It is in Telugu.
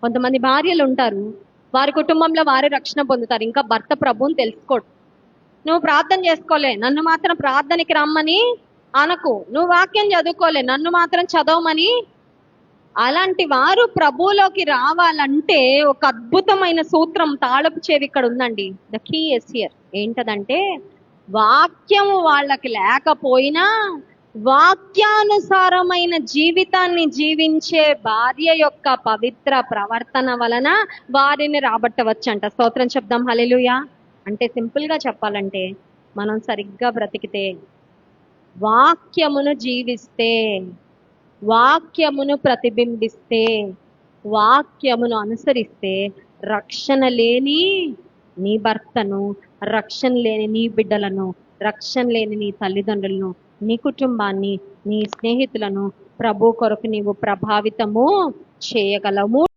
కొంతమంది భార్యలు ఉంటారు, వారి కుటుంబంలో వారే రక్షణ పొందుతారు, ఇంకా భర్త ప్రభువుని తెలుసుకోడు. నువ్వు ప్రార్థన చేసుకోలే, నన్ను మాత్రం ప్రార్థనకి రమ్మని అనకు. నువ్వు వాక్యం చదువుకోలే, నన్ను మాత్రం చదవమని. అలాంటి వారు ప్రభువులోకి రావాలంటే ఒక అద్భుతమైన సూత్రం, తాళపు చెవి ఇక్కడ ఉందండి. The key is here. ఏంటదంటే, వాక్యము వాళ్ళకి లేకపోయినా వాక్యానుసారమైన జీవితాన్ని జీవించే భార్య యొక్క పవిత్ర ప్రవర్తన వలన వారిని రాబట్టవచ్చంట. స్తోత్రం చెప్దాం, హల్లెలూయా. అంటే సింపుల్ గా చెప్పాలంటే, మనం సరిగ్గా బ్రతికితే, వాక్యమును జీవిస్తే, వాక్యమును ప్రతిబింబిస్తే, వాక్యమును అనుసరిస్తే, రక్షణ లేని నీ భర్తను, రక్షణ లేని నీ బిడ్డలను, రక్షణ లేని నీ తల్లిదండ్రులను, నీ కుటుంబాన్ని, నీ స్నేహితులను ప్రభు కొరకు నీవు ప్రభావితము చేయగలము.